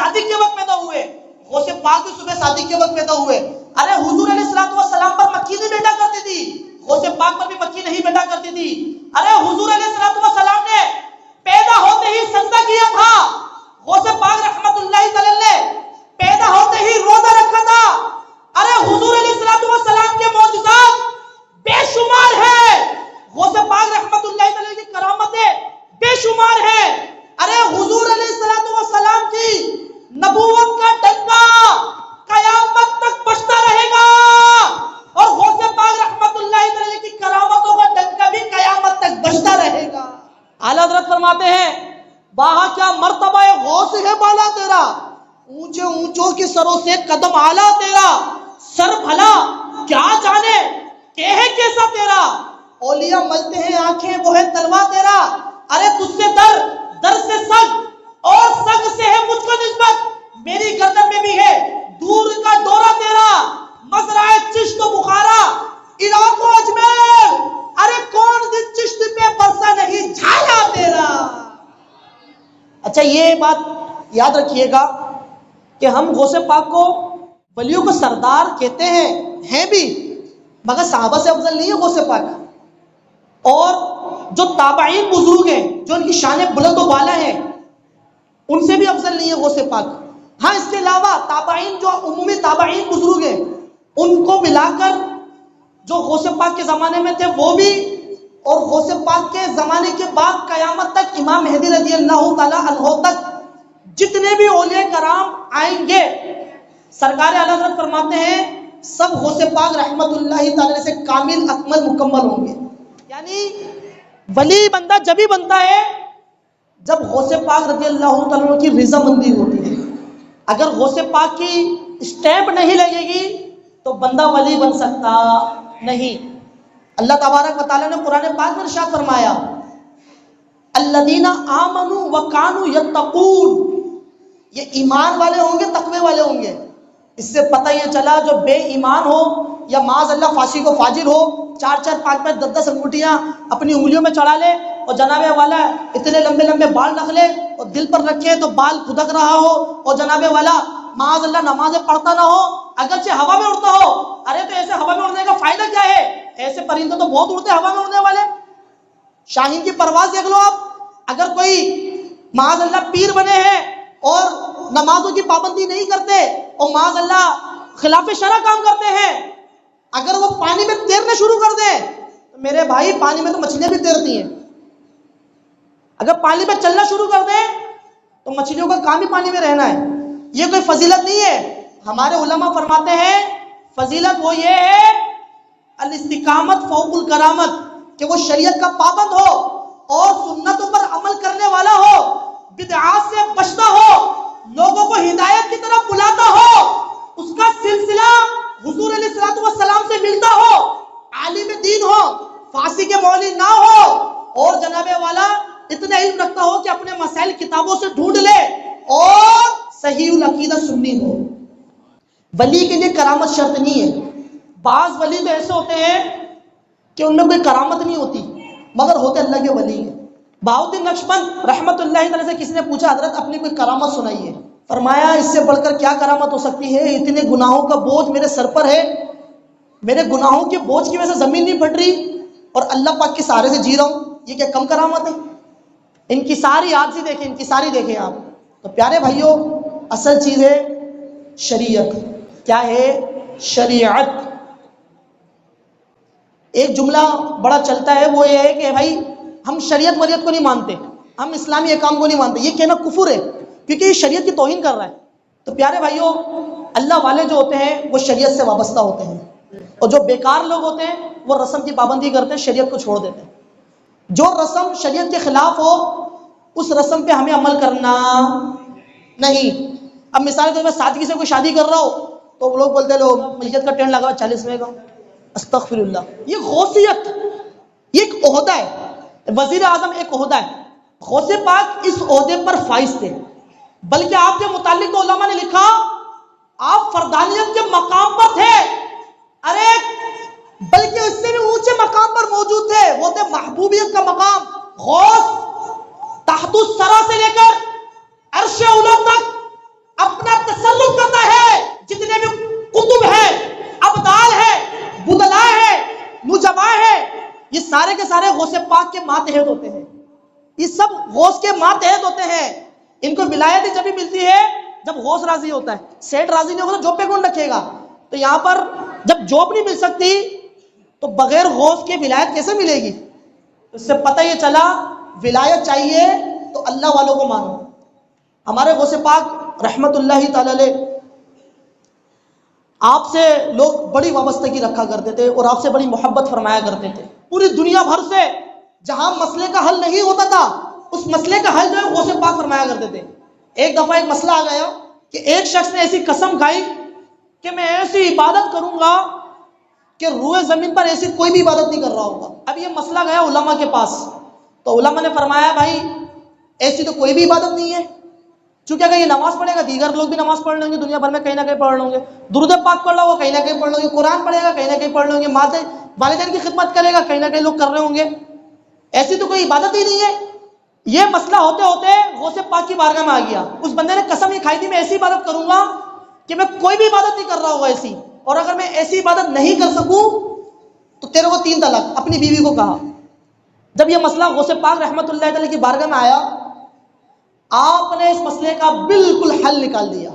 صادق کے وقت پیدا ہوئے، غوث پاک بھی صبح صادق کے وقت پیدا ہوئے۔ ارے حضور علیہ السلام پر مکی نہیں بیٹا کرتی تھی، غوث پاک پر بھی مکی نہیں بیٹا کرتی تھی۔ ارے حضور علیہ السلام نے پیدا ہوتے ہی سجدہ کیا تھا، غوث پاک رحمت اللہ تعالی نے پیدا ہوتے ہی روزہ رکھا تھا۔ ارے حضور علیہ السلام کے معجزات بے شمار ہیں، غوث پاک رحمت اللہ تعالی کی کرامتیں بے شمار ہیں۔ ارے حضور علیہ السلام کی نبوت کا ڈنکا قیامت تک بجتا رہے گا، اور غوث پاک رحمت اللہ تعالی کی کرامتوں کا ڈنکا بھی قیامت تک بجتا رہے گا۔ اعلیٰ حضرت فرماتے ہیں باہا کیا مرتبہ غوث ہے بالا تیرا، اونچے اونچوں کے سروں سے قدم اعلیٰ تیرا، سر بھلا کیا جانے کہ ہے کیسا تیرا، اولیاء ملتے ہیں آنکھیں وہ ہے تلوا تیرا۔ ارے تجھ سے در سے سگ اور سگ سے ہے مجھ کو نسبت، میری گردن میں بھی ہے دور کا ڈورا تیرا، مزرعہ چشت و بخارا عراق و اجمیر، ارے کون دن چشت پہ برسا نہیں جھالا تیرا۔ اچھا یہ بات یاد رکھیے گا کہ ہم غوث پاک کو ولیوں کو سردار کہتے ہیں بھی، مگر صحابہ سے افضل نہیں ہے غوث پاک، اور جو تابعین بزرگ ہیں جو ان کی شان بلند و بالا ہیں ان سے بھی افضل نہیں ہے غوث پاک۔ ہاں اس کے علاوہ تابعین جو عمومی تابعین بزرگ ہیں ان کو ملا کر جو غوث پاک کے زمانے میں تھے وہ بھی، اور غوث پاک کے زمانے کے بعد قیامت تک امام مہدی رضی اللہ تعالی عنہ تک جتنے بھی اولیاء کرام آئیں گے، سرکار اعلیٰ حضرت فرماتے ہیں سب غوث پاک رحمت اللہ تعالی سے کامل اکمل مکمل ہوں گے۔ یعنی ولی بندہ جب ہی بنتا ہے جب غوث پاک رضی اللہ تعالیٰ کی رضامندی ہوتی ہے۔ اگر غوث پاک کی اسٹیمپ نہیں لگے گی تو بندہ ولی بن سکتا نہیں۔ اللہ تبارک و تعالیٰ نے قرآن پاک میں ارشاد فرمایا الذین آمنوا وکانوا یتقون، یہ ایمان والے ہوں گے، تقوی والے ہوں گے۔ اس سے پتہ یہ چلا جو بے ایمان ہو یا معاذ اللہ فاسق و فاجر ہو، 4 5 5 10 انگوٹیاں اپنی انگلیوں میں چڑھا لے اور جناب والا اتنے لمبے لمبے بال رکھ لے اور دل پر رکھے تو بال کھدک رہا ہو، اور جناب والا معاذ اللہ نمازیں پڑھتا نہ ہو، اگرچہ ہوا میں اڑتا ہو۔ ارے تو ایسے ہوا میں اڑنے کا فائدہ کیا ہے؟ ایسے پرندے تو بہت اڑتے ہوا میں اڑنے والے، شاہین کی پرواز دیکھ لو آپ۔ اگر کوئی معاذ اللہ پیر بنے ہیں اور نمازوں کی پابندی نہیں کرتے اور معاذ اللہ خلاف شرع کام کرتے ہیں، اگر وہ پانی میں تیرنے شروع کر دیں تو میرے بھائی پانی میں تو مچھلیاں بھی تیرتی ہیں، اگر پانی میں چلنا شروع کر دیں تو مچھلیوں کا کام ہی پانی میں رہنا ہے۔ یہ کوئی فضیلت نہیں ہے۔ ہمارے علماء فرماتے ہیں فضیلت وہ یہ ہے الاستقامت فوق الکرامت، کہ وہ شریعت کا پابند ہو اور سنتوں پر عمل کرنے والا ہو، بدعات سے بچتا ہو، لوگوں کو ہدایت کی طرف بلاتا ہو، اس کا سلسلہ حضور علیہ السلام سے ملتا ہو، عالم دین ہو، فاسق مولوی نہ ہو، اور جناب والا اتنا علم رکھتا ہو کہ اپنے مسائل کتابوں سے ڈھونڈ لے اور صحیح العقیدہ سنی ہو۔ ولی کے لیے کرامت شرط نہیں ہے۔ بعض ولی تو ایسے ہوتے ہیں کہ ان میں کوئی کرامت نہیں ہوتی مگر ہوتے اللہ کے ولی ہیں۔ بہاؤالدین نقشبند رحمت اللہ تعالی سے کسی نے پوچھا حضرت اپنی کوئی کرامت سنائیے، فرمایا اس سے بڑھ کر کیا کرامت ہو سکتی ہے، اتنے گناہوں کا بوجھ میرے سر پر ہے، میرے گناہوں کے بوجھ کی وجہ سے زمین نہیں پھٹ رہی اور اللہ پاک کے سہارے سے جی رہا ہوں، یہ کیا کم کرامت ہے؟ ان کی ساری عاجزی دیکھیں، ان کی ساری دیکھیں آپ۔ تو پیارے بھائیوں، اصل چیز ہے شریعت۔ کیا ہے؟ شریعت۔ ایک جملہ بڑا چلتا ہے وہ یہ ہے کہ بھائی ہم شریعت وریعت کو نہیں مانتے، ہم اسلامی احکام کو نہیں مانتے، یہ کہنا کفر ہے کیونکہ یہ شریعت کی توہین کر رہا ہے۔ تو پیارے بھائیوں، اللہ والے جو ہوتے ہیں وہ شریعت سے وابستہ ہوتے ہیں، اور جو بیکار لوگ ہوتے ہیں وہ رسم کی پابندی کرتے ہیں، شریعت کو چھوڑ دیتے ہیں۔ جو رسم شریعت کے خلاف ہو اس رسم پہ ہمیں عمل کرنا نہیں۔ اب مثال کے طور پر سادگی سے کوئی شادی کر رہا ہو تو وہ لوگ بولتے لو ملکیت کا ٹینٹ لگا 40 کا، استغفر اللہ، یہ غوثیت، یہ ایک عہدہ ہے، وزیر اعظم ایک عہدہ ہے۔ غوث پاک اس عہدے پر فائز تھے، بلکہ آپ کے متعلق تو علماء نے لکھا آپ فردانیت کے مقام پر تھے، ارے بلکہ اس سے بھی اونچے مقام پر موجود تھے، وہ تھے محبوبیت کا مقام۔ غوث تحت الثری سے لے کر عرش اولی تک سارے غوث پاک کے ماتحت ہوتے ہیں، یہ سب غوث کے ماتحت ہوتے ہیں. ان کو ولایت جب بھی ملتی ہے جب غوث راضی ہوتا ہے. سیٹ راضی نہیں ہوگا تو جاب پہ کون رکھے گا؟ تو یہاں پر جب جاب نہیں مل سکتی تو بغیر غوث کے ولایت کیسے ملے گی؟ اس سے پتہ یہ چلا ولایت چاہیے تو اللہ والوں کو مانو. ہمارے غوث پاک رحمت اللہ تعالی علیہ آپ سے لوگ بڑی وابستگی رکھا کرتے تھے اور آپ سے بڑی محبت فرمایا کرتے تھے. پوری دنیا بھر سے جہاں مسئلے کا حل نہیں ہوتا تھا اس مسئلے کا حل جو ہے غوث پاک فرمایا کرتے تھے. ایک دفعہ ایک مسئلہ آ گیا کہ ایک شخص نے ایسی قسم کھائی کہ میں ایسی عبادت کروں گا کہ روئے زمین پر ایسی کوئی بھی عبادت نہیں کر رہا ہوگا. اب یہ مسئلہ گیا علماء کے پاس تو علماء نے فرمایا بھائی ایسی تو کوئی بھی عبادت نہیں ہے، چونکہ اگر یہ نماز پڑھے گا دیگر لوگ بھی نماز پڑھ لیں گے، دنیا بھر میں کہیں نہ کہیں پڑھ لیں گے، درود پاک پڑھ رہا ہوگا کہیں نہ کہیں پڑھ لیں گے، قرآن پڑھے گا کہیں نہ کہیں پڑھ لیں گے، والدین کی خدمت کرے گا کہیں نہ کہیں لوگ کر رہے ہوں گے، ایسی تو کوئی عبادت ہی نہیں ہے. یہ مسئلہ ہوتے ہوتے غوث پاک کی بارگاہ میں آ گیا. اس بندے نے قسم یہ کھائی تھی میں ایسی عبادت کروں گا کہ میں کوئی بھی عبادت نہیں کر رہا ہوگا ایسی، اور اگر میں ایسی عبادت نہیں کر سکوں تو تیرے کو 3 طلاق. اپنی بیوی کو کہا. جب یہ مسئلہ غوث پاک رحمت اللہ تعالی کی بارگاہ میں آیا آپ نے اس مسئلے کا بالکل حل نکال دیا.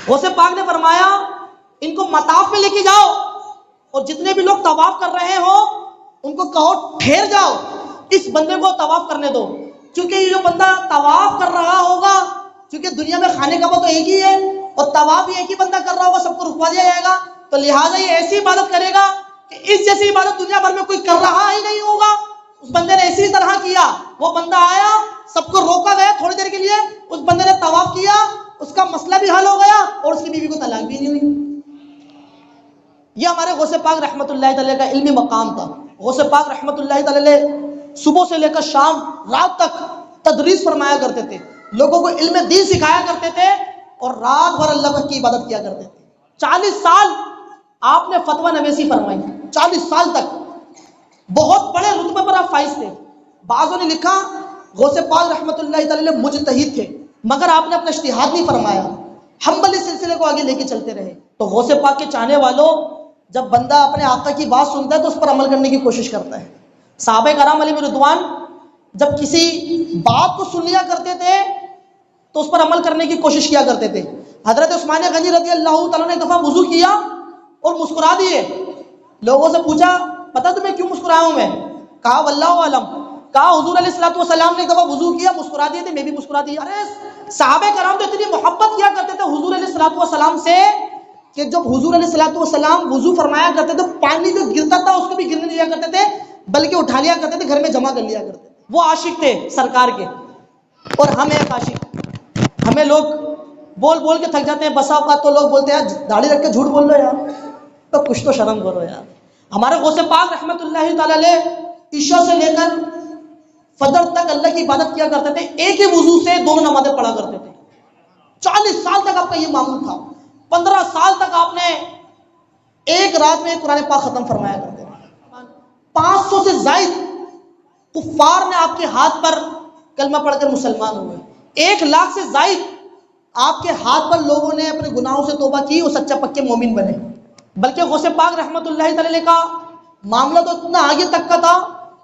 غوث پاک نے فرمایا ان کو مطاف میں لے کے جاؤ اور جتنے بھی لوگ طواف کر رہے ہو ان کو کہو ٹھہر جاؤ، اس بندے کو طواف کرنے دو، کیونکہ یہ جو بندہ طواف کر رہا ہوگا، کیونکہ دنیا میں خانے کعبہ تو ایک ہی ہے اور طواف بھی ایک ہی بندہ کر رہا ہوگا، سب کو رکوا دیا جائے گا، تو لہٰذا یہ ایسی عبادت کرے گا کہ اس جیسی عبادت دنیا بھر میں کوئی کر رہا ہی نہیں ہوگا. اس بندے نے اسی طرح کیا. وہ بندہ آیا، سب کو روکا گیا تھوڑی دیر کے لیے، اس بندے نے طواف کیا، اس کا مسئلہ بھی حل ہو گیا اور اس کی بیوی کو طلاق بھی نہیں ہوئی. یہ ہمارے غوث پاک رحمت اللہ تعالی کا علمی مقام تھا. غوث پاک رحمت اللہ تعالی صبح سے لے کر شام رات تک تدریس فرمایا کرتے تھے، لوگوں کو علم دین سکھایا کرتے تھے اور رات بھر اللہ کی عبادت کیا کرتے تھے. 40 سال آپ نے فتویٰ نویسی فرمائی، 40 سال تک بہت بڑے رتبے پر آپ فائز تھے. بعضوں نے لکھا غوث پاک رحمت اللہ تعالی مجتہد تھے مگر آپ نے اپنا اجتہاد نہیں فرمایا، حنبلی سلسلے کو آگے لے کے چلتے رہے. تو غوث پاک کے چاہنے والوں جب بندہ اپنے آقا کی بات سنتا ہے تو اس پر عمل کرنے کی کوشش کرتا ہے. صحابہ کرام علیہ رضوان جب کسی بات کو سن لیا کرتے تھے تو اس پر عمل کرنے کی کوشش کیا کرتے تھے. حضرت عثمان غنی رضی اللہ تعالیٰ نے ایک دفعہ وضو کیا اور مسکرا دیے. لوگوں سے پوچھا پتہ تمہیں کیوں مسکرایا ہوں میں؟ کہا واللہ عالم. کہا حضور علیہ الصلوۃ والسلام نے ایک دفعہ وضو کیا مسکرا دیے تھے، میں بھی مسکرا دی. ارے صحابہ کرام تو اتنی محبت کیا کرتے تھے حضور علیہ الصلوۃ والسلام سے کہ جب حضور علیہ الصلوۃ والسلام وضو فرمایا کرتے تھے پانی جو گرتا تھا اس کو بھی گرنے دیا کرتے تھے بلکہ اٹھا لیا کرتے تھے، گھر میں جمع کر لیا کرتے تھے. وہ عاشق تھے سرکار کے اور ہم ایک عاشق. ہمیں لوگ بول بول کے تھک جاتے ہیں، بسا اوقات تو لوگ بولتے ہیں یار داڑھی رکھ کے جھوٹ بول رہے یار، تو کچھ تو شرم کرو یار. ہمارے غوث پاک رحمت اللہ تعالی علیہ عشاء سے لے کر فجر تک اللہ کی عبادت کیا کرتے تھے، ایک ہی وضو سے 2 نمازیں پڑھا کرتے تھے. 40 سال تک آپ کا یہ معمول تھا. 15 سال تک آپ نے ایک رات میں قرآن پاک ختم فرمایا کرتے تھے. 500 سے زائد کفار نے آپ کے ہاتھ پر کلمہ پڑھ کر مسلمان ہوئے. 1 لاکھ سے زائد آپ کے ہاتھ پر لوگوں نے اپنے گناہوں سے توبہ کی اور سچا پکے مومن بنے. بلکہ غوث پاک رحمت اللہ تعالی کا معاملہ تو اتنا آگے تک کا تھا،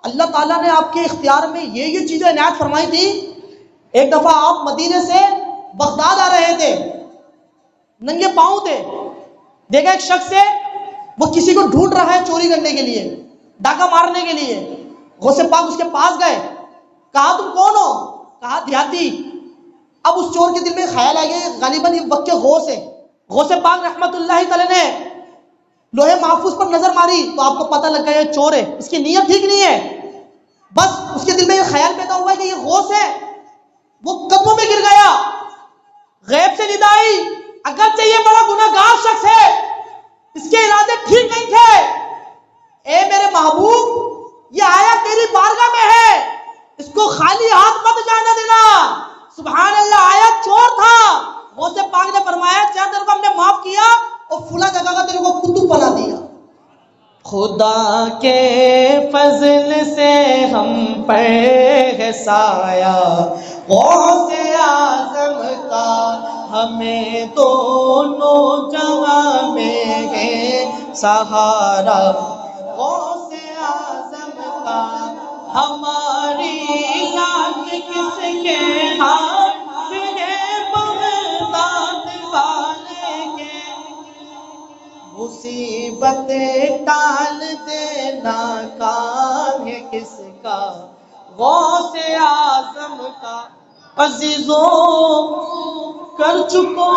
اللہ تعالیٰ نے آپ کے اختیار میں یہ چیزیں عنایت فرمائی تھی. ایک دفعہ آپ مدینے سے بغداد آ رہے تھے، ننگے پاؤں تھے، دیکھا ایک شخص ہے وہ کسی کو ڈھونڈ رہا ہے چوری کرنے کے لیے، ڈاکہ مارنے کے لیے. غوث پاک اس کے پاس گئے، کہا تم کون ہو؟ کہا دیہاتی. اب اس چور کے دل میں خیال آ گیا غالباً یہ وقت غوث ہے. غوث پاک رحمت اللہ تعالی نے لوہے محفوظ پر نظر ماری تو آپ کو پتہ لگ گیا یہ چور ہے، اس کی نیت ٹھیک نہیں ہے. بس اس کے دل میں یہ خیال پیدا ہوا ہے کہ یہ غوث ہے. وہ قدموں میں گر گیا، غیب سے ندا آئی اگرچہ یہ بڑا گناہگار شخص ہے، اس کے ارادے ٹھیک نہیں تھے، اے میرے محبوب یہ آیا تیری بارگاہ میں ہے، اس کو خالی ہاتھ مت جانے دینا. سبحان اللہ، آیا چور تھا. غوث پاک نے فرمایا چاہے تیرے کو ہم نے معاف کیا اور فلاں جگہ کا تیرے کو قطب بنا دیا. خدا کے فضل سے ہم پر ہے سایہ غوث اعظم کا، ہمیں دونوں جہاں میں ہے سہارا غوث ہماری لاج کس کے ہاتھ ہے، بغداد والے کے مصیبت ٹال دینا کام ہے کس کا، غوث اعظم کا عزیزوں کر چکو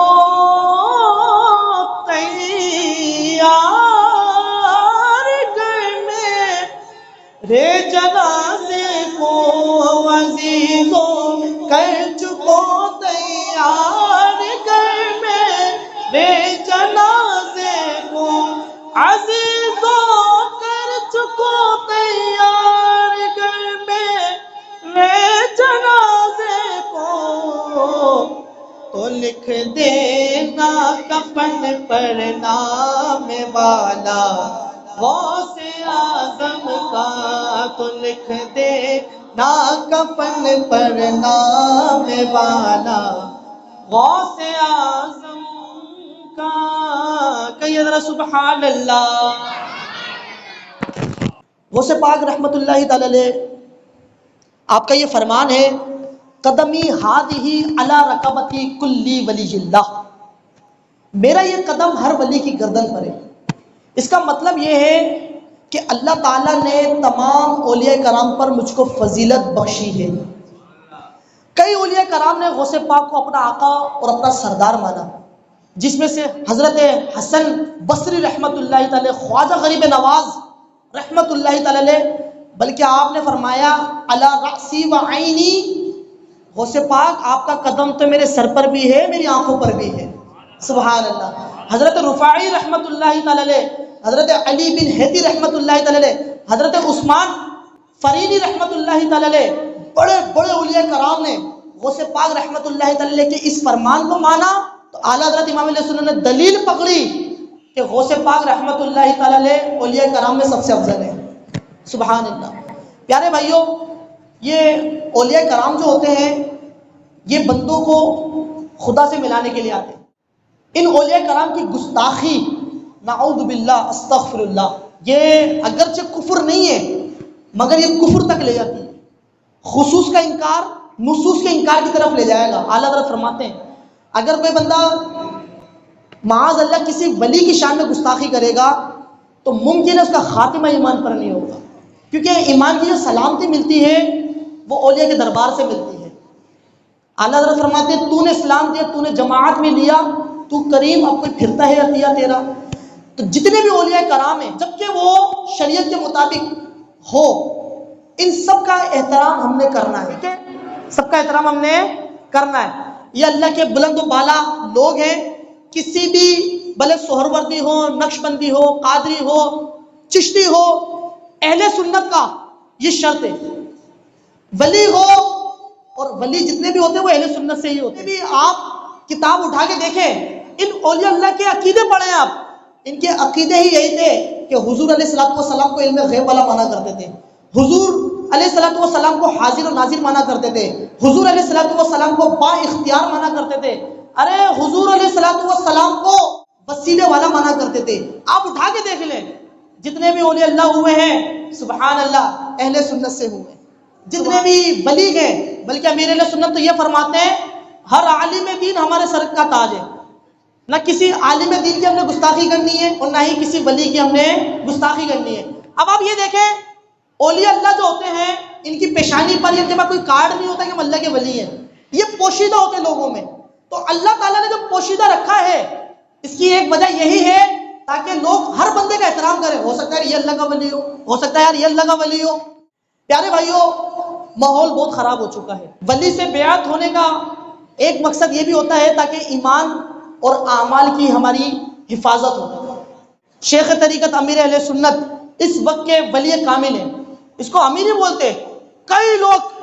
تیار گھر میں رے جنازے کو، عزیزوں کر چکو تیار گھر میں رے جنازے کو، عزیزوں کر چکو تیار گھر میں رے جنازے کو، تو لکھ دینا کفن پر نام والا غوث اعظم کا، تو لکھ دینا کفن پر نام والا غوث اعظم کا۔ کہیے ذرا سبحان اللہ۔ غوث پاک رحمت اللہ تعالی علیہ، آپ کا یہ فرمان ہے قدمی ہادھی علی رقبتی کلی ولی اللہ، میرا یہ قدم ہر ولی کی گردن پر ہے۔ اس کا مطلب یہ ہے کہ اللہ تعالیٰ نے تمام اولیاء کرام پر مجھ کو فضیلت بخشی ہے۔ کئی اولیاء کرام نے غوث پاک کو اپنا آقا اور اپنا سردار مانا، جس میں سے حضرت حسن بصری رحمت اللہ تعالی، خواجہ غریب نواز رحمت اللہ تعالی، بلکہ آپ نے فرمایا علی رأسی و عینی، غوث پاک آپ کا قدم تو میرے سر پر بھی ہے، میری آنکھوں پر بھی ہے، سبحان اللہ۔ حضرت رفاعی رحمت اللہ تعالی، حضرت علی بن حیدی رحمت اللہ تعالی، حضرت عثمان فرینی رحمت اللہ تعالی، بڑے بڑے اولیاء کرام نے غوث پاک رحمت اللہ تعالی کے اس فرمان کو مانا، تو اعلیٰ حضرت امام علیہ السنت نے دلیل پکڑی کہ غوث پاک رحمت اللہ تعالی اولیاء کرام میں سب سے افضل ہے، سبحان اللہ۔ پیارے بھائیوں، یہ اولیاء کرام جو ہوتے ہیں یہ بندوں کو خدا سے ملانے کے لیے آتے ہیں۔ ان اولیاء کرام کی گستاخی، نعوذ باللہ استغفر اللہ، یہ اگرچہ کفر نہیں ہے مگر یہ کفر تک لے جاتی ہے، خصوص کا انکار نصوص کے انکار کی طرف لے جائے گا۔ اعلیٰ حضرت فرماتے ہیں اگر کوئی بندہ معاذ اللہ کسی ولی کی شان میں گستاخی کرے گا تو ممکن ہے اس کا خاتمہ ایمان پر نہیں ہوگا، کیونکہ ایمان کی جو سلامتی ملتی ہے وہ اولیاء کے دربار سے ملتی ہے۔ اعلیٰ حضرت فرماتے ہیں تو نے اسلام دیا، تو نے جماعت میں لیا، تو کریم، اب کوئی پھرتا ہے عطیہ تیرا۔ تو جتنے بھی اولیاء کرام ہیں جبکہ وہ شریعت کے مطابق ہو، ان سب کا احترام ہم نے کرنا ہے، ٹھیک ہے، سب کا احترام ہم نے کرنا ہے۔ یہ اللہ کے بلند و بالا لوگ ہیں، کسی بھی بھلے سہروردی ہو، نقش بندی ہو، قادری ہو، چشتی ہو، اہل سنت کا یہ شرط ہے، ولی ہو، اور ولی جتنے بھی ہوتے ہیں وہ اہل سنت سے ہی ہوتے ہیں۔ بھی آپ کتاب اٹھا کے دیکھیں، ان اولیاء اللہ کے عقیدے پڑھیں آپ، ان کے عقیدے ہی یہی تھے کہ حضور علیہ السلام کو علم غیب والا مانا کرتے تھے، حضور علیہ السلام کو حاضر و ناظر مانا کرتے تھے، حضور علیہ السلام کو با اختیار مانا کرتے تھے، ارے حضور علیہ السلام کو وسیلے والا مانا کرتے تھے۔ آپ اٹھا کے دیکھ لیں جتنے بھی اولیاء اللہ ہوئے ہیں، سبحان اللہ، اہل سنت سے ہوئے، جتنے بھی ولی ہیں، بلکہ امیر اہل سنت تو یہ فرماتے ہیں ہر عالم دین ہمارے سر کا تاج ہے، نہ کسی عالم دین کی ہم نے گستاخی کرنی ہے اور نہ ہی کسی ولی کی ہم نے گستاخی کرنی ہے۔ اب آپ یہ دیکھیں اولیاء اللہ جو ہوتے ہیں ان کی پیشانی پر یا ان کے پاس کوئی کارڈ نہیں ہوتا کہ ہم اللہ کے ولی ہیں، یہ پوشیدہ ہوتے ہیں لوگوں میں، تو اللہ تعالیٰ نے جو پوشیدہ رکھا ہے اس کی ایک وجہ یہی ہے تاکہ لوگ ہر بندے کا احترام کریں، ہو سکتا ہے یہ اللہ کا ولی ہو سکتا ہے یار یہ اللہ کا ولی ہو۔ پیارے بھائیوں، ماحول بہت خراب ہو چکا ہے، ولی سے بیعت ہونے کا ایک مقصد یہ بھی ہوتا ہے تاکہ ایمان اور اعمال کی ہماری حفاظت ہو۔ شیخ طریقت امیر اہل سنت اس وقت کے ولی کامل ہیں، اس کو امیر ہی بولتے ہیں، کئی لوگ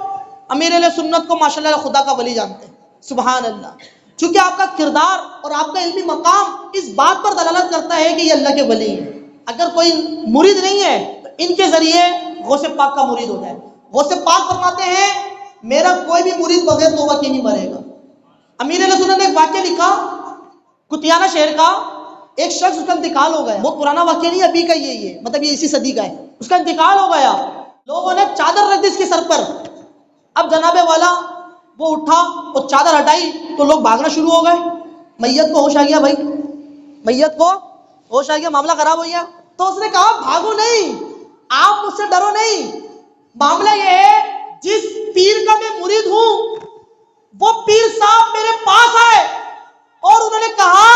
امیر اہل سنت کو ماشاءاللہ خدا کا ولی جانتے ہیں، سبحان اللہ، چونکہ آپ کا کردار اور آپ کا علمی مقام اس بات پر دلالت کرتا ہے کہ یہ اللہ کے ولی ہیں۔ اگر کوئی مرید نہیں ہے تو ان کے ذریعے غوث پاک کا مرید ہو جائے۔ غوث پاک فرماتے ہیں میرا کوئی بھی مرید بغیر توبہ کی نہیں مرے گا۔ امیر علیہ سنت نے ایک واقعہ لکھا، کتیانہ شہر کا ایک شخص، اس کا انتقال ہو گیا، بہت پرانا واقعہ نہیں، ابھی کا یہ مطلب یہ اسی صدی کا ہے، اس کا انتقال ہو گیا، لوگوں نے چادر رکھ دی اس کے سر پر. اب جناب والا وہ اٹھا اور چادر ہٹائی تو لوگ بھاگنا شروع ہو گئے. میت کو ہوش آ گیا بھائی, میت کو ہوش آ گیا, معاملہ خراب ہو گیا. تو اس نے کہا بھاگو نہیں, آپ مجھ سے ڈرو نہیں. معاملہ یہ ہے جس پیر کا میں مرید ہوں وہ پیر صاحب میرے پاس آئے اور انہوں نے کہا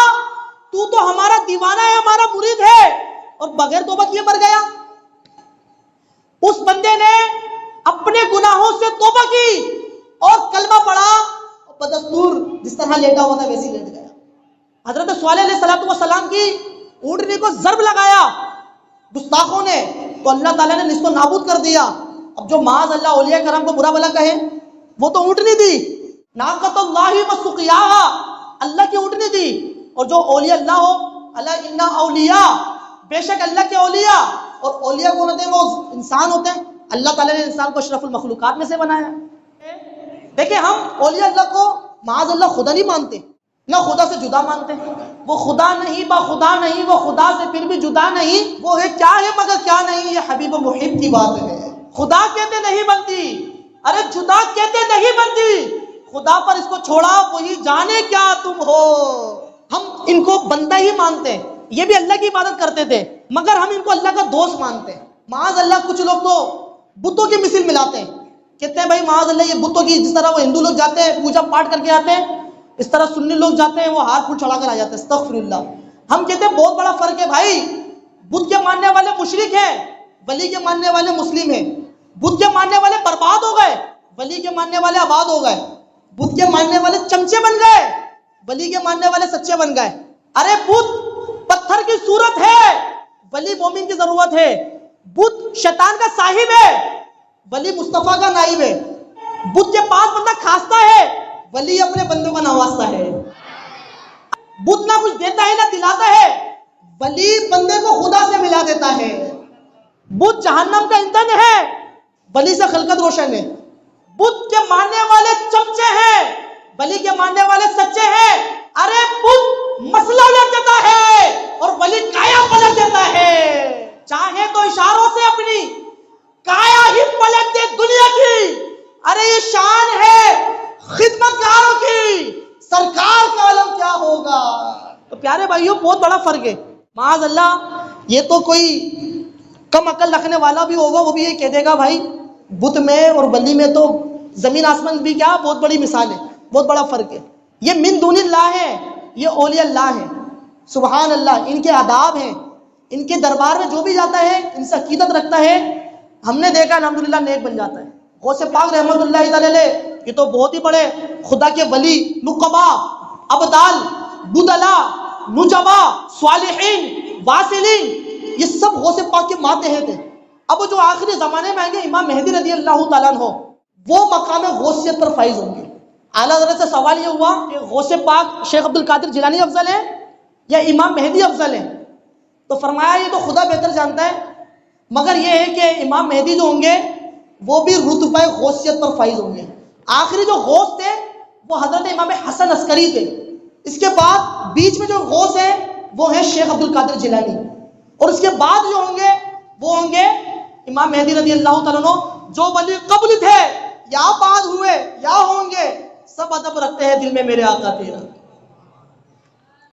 تو ہمارا دیوانہ ہے, ہمارا مرید ہے, اور بغیر توبہ کیے مر گیا. اس بندے نے اپنے گناہوں سے توبہ کی اور کلمہ پڑھا, بدستور جس طرح لیٹا ہوا تھا ویسے لیٹ گیا. حضرت صالح علیہ السلام کی اونٹنی کو ضرب لگایا گستاخوں نے تو اللہ تعالیٰ نے نصف و نابود کر دیا. اب جو معاذ اللہ اولیاء کرام کو برا بلا کہے, وہ تو اونٹنی تھی, ناقۃ اللہ وسقیاہا, اللہ کی اونٹنی تھی. اور جو اولیاء اللہ ہو, اللہ انا اولیاء, بے شک اللہ کے اولیاء, اور اولیاء کون ہوتے ہیں؟ وہ انسان ہوتے ہیں. اللہ تعالیٰ نے انسان کو اشرف المخلوقات میں سے بنایا. دیکھیں ہم اولیاء اللہ کو معاذ اللہ خدا نہیں مانتے, نہ خدا سے جدا مانتے. وہ خدا نہیں, با خدا نہیں, وہ خدا سے پھر بھی جدا نہیں, وہ ہے کیا ہے مگر کیا نہیں. یہ حبیب و محب کی بات ہے. خدا کہتے نہیں بنتی, ارے جدا کہتے نہیں بنتی. خدا پر اس کو چھوڑا, وہی جانے کیا تم ہو. ہم ان کو بندہ ہی مانتے ہیں. یہ بھی اللہ کی عبادت کرتے تھے مگر ہم ان کو اللہ کا دوست مانتے ہیں. معاذ اللہ کچھ لوگ تو بتوں کی مثل ملاتے ہیں, کہتے ہیں بھائی معاذ اللہ یہ بتوں کی, جس طرح وہ ہندو لوگ جاتے ہیں پوجا پاٹ کر کے آتے ہیں, اس طرح سنی لوگ جاتے ہیں وہ ہاتھ پھول چڑھا کر آ جاتے ہیں. استغفر اللہ. ہم کہتے ہیں بہت بڑا فرق ہے بھائی. بت کے ماننے والے مشرک ہیں, ولی کے ماننے والے مسلم ہیں. بت کے ماننے والے برباد ہو گئے, ولی کے ماننے والے آباد ہو گئے. بت کے ماننے والے چمچے بن گئے, ولی کے ماننے والے سچے بن گئے. ارے بت پتھر کی صورت ہے, ولی مومن کی ضرورت ہے. بت شیطان کا صاحب ہے, ولی مصطفیٰ کا نائب ہے. بت کے پاس بندہ کھانستا ہے, ولی اپنے بندوں کا نوازتا ہے. بت نہ کچھ دیتا ہے نہ دلاتا ہے, ولی بندے کو خدا سے ملا دیتا ہے. بت جہنم کا ایندھن ہے, ولی سے خلقت روشن ہے. بت کے ماننے والے چمچے ہیں, ولی کے ماننے والے سچے ہیں. ارے بت مسئلہ الٹ دیتا ہے اور ولی کایا پلٹ دیتا ہے. چاہے تو اشاروں سے اپنی کایا ہی پلٹ دے دنیا کی. ارے یہ شان ہے خدمتگاروں کی, سرکار کا عالم کیا ہوگا. تو پیارے بھائیوں بہت بڑا فرق ہے. معاذ اللہ یہ تو کوئی کم عقل رکھنے والا بھی ہوگا, وہ بھی یہ کہہ دے گا بھائی بت میں اور ولی میں تو زمین آسمان بھی کیا بہت بڑی مثال ہے, بہت بڑا فرق ہے. یہ من دون اللہ ہے, یہ اولیاء اللہ ہے. سبحان اللہ, ان کے آداب ہیں, ان کے دربار میں جو بھی جاتا ہے ان سے عقیدت رکھتا ہے, ہم نے دیکھا الحمدللہ نیک بن جاتا ہے. غوث پاک رحمت اللہ تعالی یہ تو بہت ہی بڑے خدا کے ولی, نقبا, ابدال, بدلا, نجبا, صالحین, واصلین, یہ سب غوث پاک کے ماتحت تھے. اب جو آخری زمانے میں آئیں گے امام مہدی رضی اللہ تعالیٰ عنہ, وہ مقام غوثیت پر فائز ہوں گے. اعلیٰ حضرت سے سوال یہ ہوا کہ غوث پاک شیخ عبد القادر جیلانی افضل ہے یا امام مہدی افضل ہے؟ تو فرمایا یہ تو خدا بہتر جانتا ہے, مگر یہ ہے کہ امام مہدی جو ہوں گے وہ بھی رتبہ غوثیت پر فائز ہوں گے. آخری جو غوث تھے وہ حضرت امام حسن عسکری تھے. اس کے بعد بیچ میں جو غوث ہیں وہ ہیں شیخ عبد القادر جیلانی, اور اس کے بعد جو ہوں گے وہ ہوں گے امام مہدی رضی اللہ تعالیٰ عنہ. جو ولی قبل تھے یا بعد ہوئے یا ہوں گے, سب ادب رکھتے ہیں دل میں میرے آقا تیرا.